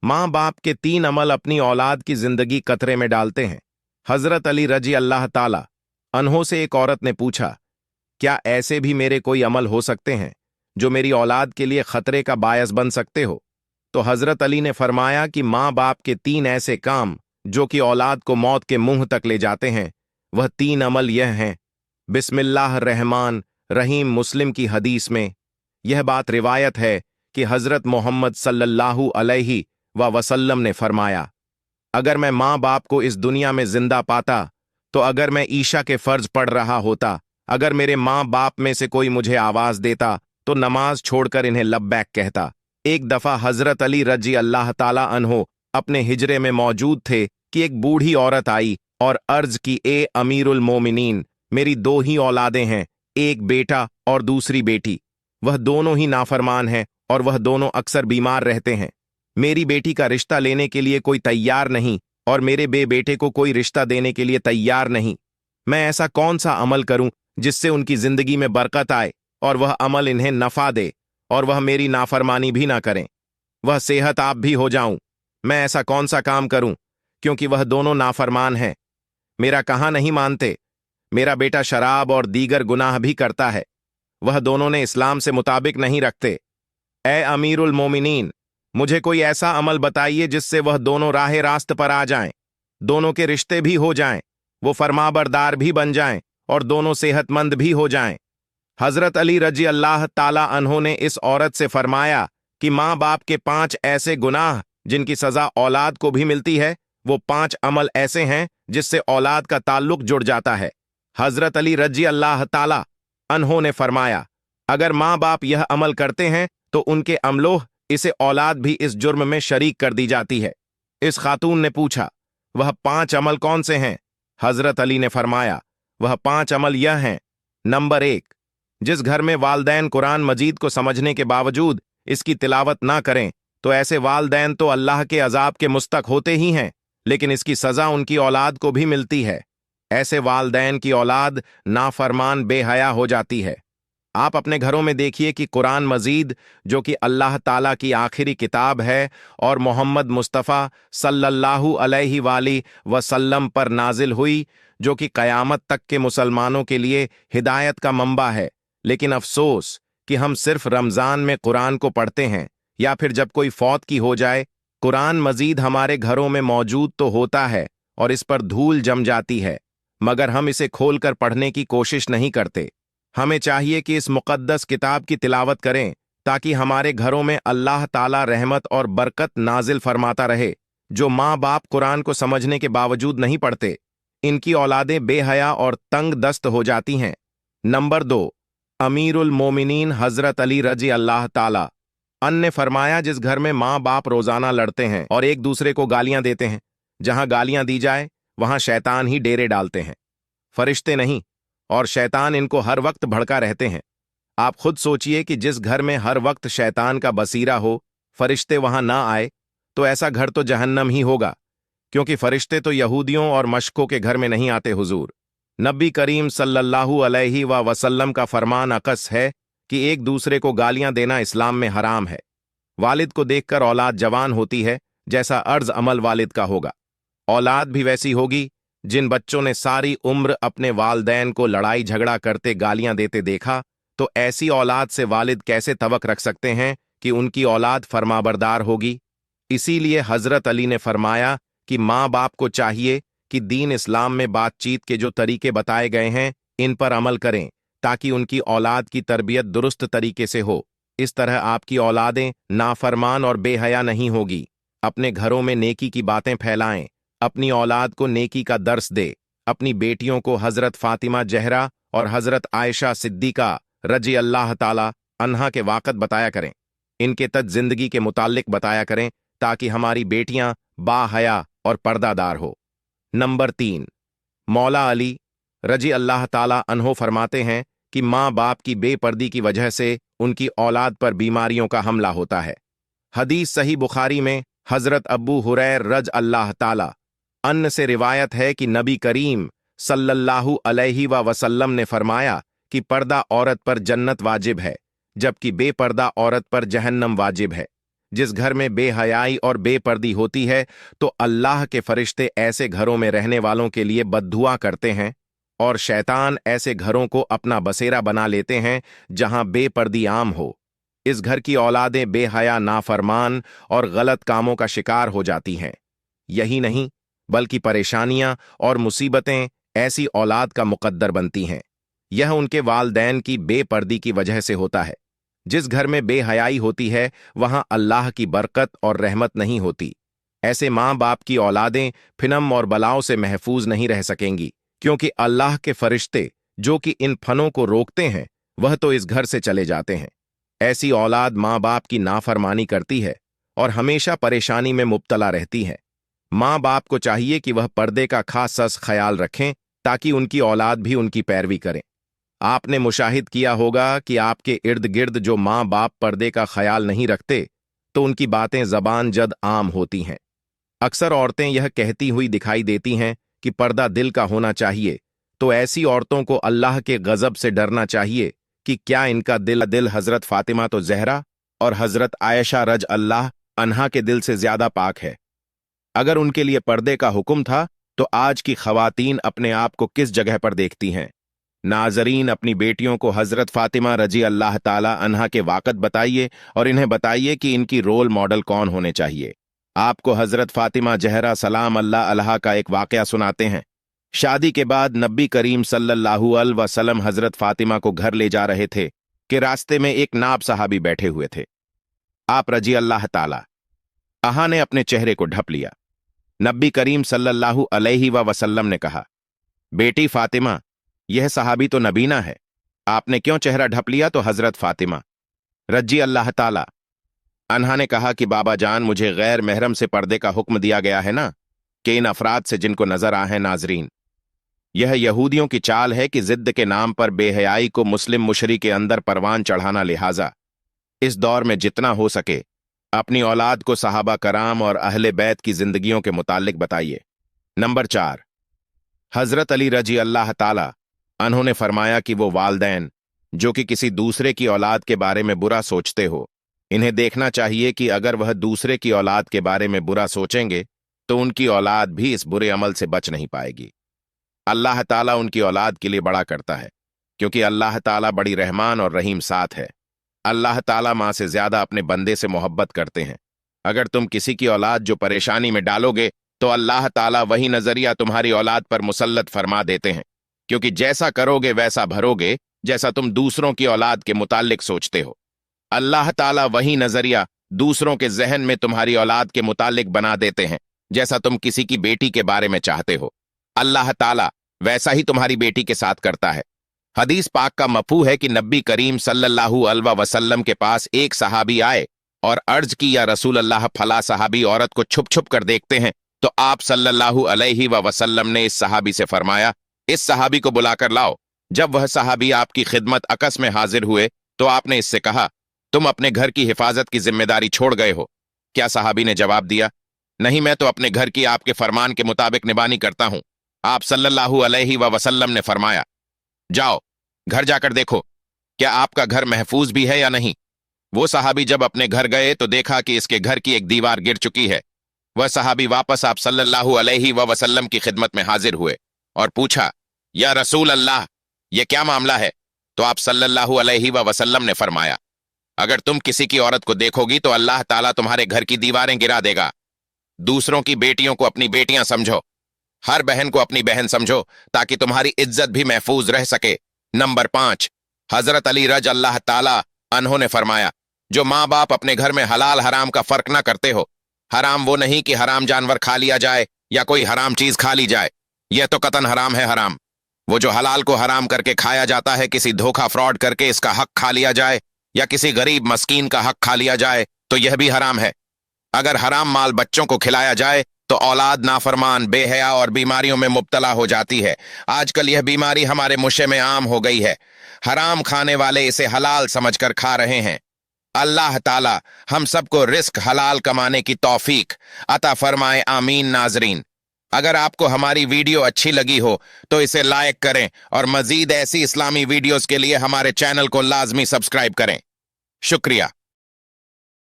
माँ बाप के 3 अमल अपनी औलाद की जिंदगी कतरे में डालते हैं। हजरत अली रजी अल्लाह ताला अन्हों से एक औरत ने पूछा, क्या ऐसे भी मेरे कोई अमल हो सकते हैं जो मेरी औलाद के लिए खतरे का बायस बन सकते हो? तो हजरत अली ने फरमाया कि माँ बाप के 3 ऐसे काम जो कि औलाद को मौत के मुंह तक ले जाते हैं, वह 3 अमल यह हैं। बिस्मिल्लाह रहमान रहीम। मुस्लिम की हदीस में यह बात रिवायत है कि हजरत मोहम्मद सल्लल्लाहु अलैहि वसल्लम ने फरमाया, अगर मैं माँ बाप को इस दुनिया में जिंदा पाता तो अगर मैं ईशा के फर्ज पढ़ रहा होता, अगर मेरे माँ बाप में से कोई मुझे आवाज देता तो नमाज छोड़कर इन्हें लब्बैक कहता। एक दफा हजरत अली रजी अल्लाह ताला अन्हो अपने हिजरे में मौजूद थे कि एक बूढ़ी औरत आई और अर्ज की, ए अमीरुल मोमिनीन, मेरी 2 ही औलादें हैं, एक बेटा और दूसरी बेटी। वह दोनों ही नाफरमान हैं और वह दोनों अक्सर बीमार रहते हैं। मेरी बेटी का रिश्ता लेने के लिए कोई तैयार नहीं और मेरे बेटे को कोई रिश्ता देने के लिए तैयार नहीं। मैं ऐसा कौन सा अमल करूं जिससे उनकी जिंदगी में बरकत आए और वह अमल इन्हें नफा दे और वह मेरी नाफरमानी भी ना करें, वह सेहत आप भी हो जाऊं? मैं ऐसा कौन सा काम करूं क्योंकि वह दोनों नाफरमान हैं? मेरा कहाँ नहीं मानते। मेरा बेटा शराब और दीगर गुनाह भी करता है। वह दोनों ने इस्लाम से मुताबिक नहीं रखते। ए अमीरुल मोमिनीन, मुझे कोई ऐसा अमल बताइए जिससे वह दोनों राह रास्त पर आ जाएं, दोनों के रिश्ते भी हो जाएं, वो फरमाबरदार भी बन जाएं और दोनों सेहतमंद भी हो जाएं। हजरत अली रजी अल्लाह ताला अन्हों ने इस औरत से फरमाया कि माँ बाप के 5 ऐसे गुनाह जिनकी सजा औलाद को भी मिलती है, वो 5 अमल ऐसे हैं जिससे औलाद का ताल्लुक जुड़ जाता है। हजरत अली रजी अल्लाह ताला अन्हों ने फरमाया, अगर माँ बाप यह अमल करते हैं तो उनके अमलोह इसे औलाद भी इस जुर्म में शरीक कर दी जाती है। इस खातून ने पूछा, वह 5 अमल कौन से हैं? हजरत अली ने फरमाया, वह 5 अमल यह हैं। नंबर 1, जिस घर में वालदैन कुरान मजीद को समझने के बावजूद इसकी तिलावत ना करें तो ऐसे वालदैन तो अल्लाह के अजाब के मुस्तक होते ही हैं, लेकिन इसकी सजा उनकी औलाद को भी मिलती है। ऐसे वालदैन की औलाद नाफरमान बेहया हो जाती है। आप अपने घरों में देखिए कि कुरान मजीद, जो कि अल्लाह ताला की आखिरी किताब है और मोहम्मद मुस्तफ़ा सल्लल्लाहु अलैहि वसल्लम पर नाजिल हुई, जो कि क़यामत तक के मुसलमानों के लिए हिदायत का मंबा है, लेकिन अफसोस कि हम सिर्फ रमज़ान में कुरान को पढ़ते हैं या फिर जब कोई फौत की हो जाए। कुरान मजीद हमारे घरों में मौजूद तो होता है और इस पर धूल जम जाती है, मगर हम इसे खोलकर पढ़ने की कोशिश नहीं करते। हमें चाहिए कि इस मुक़द्दस किताब की तिलावत करें ताकि हमारे घरों में अल्लाह ताला रहमत और बरकत नाजिल फरमाता रहे। जो माँ बाप कुरान को समझने के बावजूद नहीं पढ़ते, इनकी औलादें बेहया और तंग दस्त हो जाती हैं। नंबर 2, अमीरुल मोमिनीन हजरत अली रजी अल्लाह ताला अन्ह ने फरमाया, जिस घर में माँ बाप रोजाना लड़ते हैं और एक दूसरे को गालियां देते हैं, जहां गालियां दी जाए वहां शैतान ही डेरे डालते हैं, फरिश्ते नहीं, और शैतान इनको हर वक्त भड़का रहते हैं। आप खुद सोचिए कि जिस घर में हर वक्त शैतान का बसीरा हो, फरिश्ते वहां ना आए, तो ऐसा घर तो जहन्नम ही होगा, क्योंकि फरिश्ते तो यहूदियों और मशकों के घर में नहीं आते। हुजूर नबी करीम सल्लल्लाहु अलैहि वसल्लम का फरमान अकस है कि एक दूसरे को गालियां देना इस्लाम में हराम है। वालिद को देखकर औलाद जवान होती है, जैसा अर्ज अमल वालिद का होगा। औलाद भी वैसी होगी। जिन बच्चों ने सारी उम्र अपने वालदैन को लड़ाई झगड़ा करते गालियां देते देखा, तो ऐसी औलाद से वालिद कैसे तवक्क रख सकते हैं कि उनकी औलाद फरमाबरदार होगी? इसीलिए हजरत अली ने फरमाया कि माँ बाप को चाहिए कि दीन इस्लाम में बातचीत के जो तरीके बताए गए हैं, इन पर अमल करें ताकि उनकी औलाद की तरबियत दुरुस्त तरीके से हो। इस तरह आपकी औलादें नाफरमान और बेहया नहीं होगी। अपने घरों में नेकी की बातें फैलाएं, अपनी औलाद को नेकी का दर्स दे। अपनी बेटियों को हजरत फातिमा जहरा और हजरत आयशा सिद्दीका रजी अल्लाह ताला अन्हा के वाक़त बताया करें। इनके तज जिंदगी के मुताल्लिक बताया करें ताकि हमारी बेटियां बाहया और पर्दादार हो। नंबर 3, मौला अली रजी अल्लाह ताला अन्हो फरमाते हैं कि माँ बाप की बेपर्दी की वजह से उनकी औलाद पर बीमारियों का हमला होता है। हदीस सही बुखारी में हजरत अबू हुरैर रज अल्लाह ताला अन्ह से रिवायत है कि नबी करीम सल्लल्लाहु अलैहि वसल्लम ने फरमाया कि पर्दा औरत पर जन्नत वाजिब है, जबकि बेपर्दा औरत पर जहन्नम वाजिब है। जिस घर में बेहयाई और बेपर्दी होती है तो अल्लाह के फरिश्ते ऐसे घरों में रहने वालों के लिए बद्दुआ करते हैं, और शैतान ऐसे घरों को अपना बसेरा बना लेते हैं जहां बेपर्दी आम हो। इस घर की औलादें बेहया, नाफरमान और गलत कामों का शिकार हो जाती हैं। यही नहीं, बल्कि परेशानियां और मुसीबतें ऐसी औलाद का मुकद्दर बनती हैं। यह उनके वालदैन की बेपर्दी की वजह से होता है। जिस घर में बेहयाई होती है वहां अल्लाह की बरकत और रहमत नहीं होती। ऐसे माँ बाप की औलादें फिनम और बलाओं से महफूज नहीं रह सकेंगी, क्योंकि अल्लाह के फरिश्ते जो कि इन फनों को रोकते हैं वह तो इस घर से चले जाते हैं। ऐसी औलाद माँ बाप की नाफरमानी करती है और हमेशा परेशानी में मुब्तला रहती है। माँ बाप को चाहिए कि वह पर्दे का खास ख्याल रखें ताकि उनकी औलाद भी उनकी पैरवी करें। आपने मुशाहिद किया होगा कि आपके इर्द गिर्द जो माँ बाप पर्दे का ख्याल नहीं रखते तो उनकी बातें जबान जद आम होती हैं। अक्सर औरतें यह कहती हुई दिखाई देती हैं कि पर्दा दिल का होना चाहिए, तो ऐसी औरतों को अल्लाह के गजब से डरना चाहिए कि क्या इनका दिल हजरत फातिमा तो जहरा और हजरत आयशा रज अल्लाह अन्हा के दिल से ज्यादा पाक है। अगर उनके लिए पर्दे का हुक्म था तो आज की खवातीन अपने आप को किस जगह पर देखती हैं। नाजरीन, अपनी बेटियों को हजरत फातिमा रजी अल्लाह ताला अन्हा के वाकत बताइए और इन्हें बताइए कि इनकी रोल मॉडल कौन होने चाहिए। आपको हजरत फातिमा जहरा सलाम अल्लाह अलहा का एक वाकया सुनाते हैं। शादी के बाद नबी करीम सल्लल्लाहु अलैहि वसल्लम हजरत फातिमा को घर ले जा रहे थे कि रास्ते में एक नाब साहबी बैठे हुए थे। आप रजी अल्लाह ताला अन्हा ने अपने चेहरे को ढप लिया। नबी करीम सल्लल्लाहु अलैहि वसल्लम ने कहा, बेटी फातिमा, यह सहाबी तो नबीना है, आपने क्यों चेहरा ढप लिया? तो हजरत फातिमा रजी अल्लाह ताला अन्हा ने कहा कि बाबा जान, मुझे गैर महरम से पर्दे का हुक्म दिया गया है ना, कि इन अफराद से जिनको नजर आ है। नाजरीन, यह यहूदियों की चाल है कि जिद्द के नाम पर बेहयाई को मुस्लिम मुशरी के अंदर परवान चढ़ाना। लिहाजा इस दौर में जितना हो सके अपनी औलाद को सहाबा कराम और अहले बैत की जिंदगियों के मुतालिक बताइए। नंबर 4, हजरत अली रजी अल्लाह ताला उन्होंने फरमाया कि वो वालदैन जो कि किसी दूसरे की औलाद के बारे में बुरा सोचते हो, इन्हें देखना चाहिए कि अगर वह दूसरे की औलाद के बारे में बुरा सोचेंगे तो उनकी औलाद भी इस बुरे अमल से बच नहीं पाएगी। अल्लाह ताला उनकी औलाद के लिए बड़ा करता है, क्योंकि अल्लाह ताला बड़ी रहमान और रहीम साथ है। अल्लाह ताला माँ से ज्यादा अपने बंदे से मोहब्बत करते हैं। अगर तुम किसी की औलाद जो परेशानी में डालोगे तो अल्लाह ताला वही नजरिया तुम्हारी औलाद पर मुसल्लत फरमा देते हैं, क्योंकि जैसा करोगे वैसा भरोगे जैसा तुम दूसरों की औलाद के मुतालिक सोचते हो। अल्लाह ताला वही नजरिया दूसरों के जहन में तुम्हारी औलाद के मुतालिक बना देते हैं जैसा तुम किसी की बेटी के बारे में चाहते हो। अल्लाह ताला वैसा ही तुम्हारी बेटी के साथ करता है। हदीस पाक का मफहूम है कि नबी करीम सल्लल्लाहु अलैहि वसल्लम के पास एक सहाबी आए और अर्ज की, या रसूल अल्लाह, फला सहाबी औरत को छुप छुप कर देखते हैं। तो आप सल्लल्लाहु अलैहि वसल्लम ने इस सहाबी से फरमाया, इस सहाबी को बुलाकर लाओ। जब वह सहाबी आपकी खिदमत अकस में हाजिर हुए तो आपने इससे कहा, तुम अपने घर की हिफाजत की जिम्मेदारी छोड़ गए हो क्या? सहाबी ने जवाब दिया, नहीं, मैं तो अपने घर की आपके फरमान के मुताबिक निबानी करता हूं। आप सल्लल्लाहु अलैहि वसल्लम ने फरमाया, जाओ घर जाकर देखो क्या आपका घर महफूज भी है या नहीं। वो सहाबी जब अपने घर गए तो देखा कि इसके घर की एक दीवार गिर चुकी है। वह सहाबी वापस आप सल्लल्लाहु अलैहि वसल्लम की खिदमत में हाजिर हुए और पूछा, या रसूल अल्लाह, ये क्या मामला है? तो आप सल्लल्लाहु अलैहि वसल्लम ने फरमाया, अगर तुम किसी की औरत को देखोगी तो अल्लाह ताला तुम्हारे घर की दीवारें गिरा देगा। दूसरों की बेटियों को अपनी बेटियां समझो, हर बहन को अपनी बहन समझो, ताकि तुम्हारी इज्जत भी महफूज रह सके। नंबर 5, हजरत अली रज अल्लाह ताला अन्हों ने फरमाया, जो माँ बाप अपने घर में हलाल हराम का फर्क ना करते हो। हराम वो नहीं कि हराम जानवर खा लिया जाए या कोई हराम चीज खा ली जाए, यह तो कतन हराम है। हराम वो जो हलाल को हराम करके खाया जाता है, किसी धोखा फ्रॉड करके इसका हक खा लिया जाए या किसी गरीब मस्कीन का हक खा लिया जाए तो यह भी हराम है। अगर हराम माल बच्चों को खिलाया जाए तो औलाद नाफरमान, बेहया और बीमारियों में मुब्तला हो जाती है। आजकल यह बीमारी हमारे मुशे में आम हो गई है। हराम खाने वाले इसे हलाल समझकर खा रहे हैं। अल्लाह ताला हम सबको रिस्क हलाल कमाने की तौफीक अता फरमाए, आमीन। नाजरीन, अगर आपको हमारी वीडियो अच्छी लगी हो तो इसे लाइक करें और मजीद ऐसी इस्लामी वीडियोस के लिए हमारे चैनल को लाजमी सब्सक्राइब करें। शुक्रिया।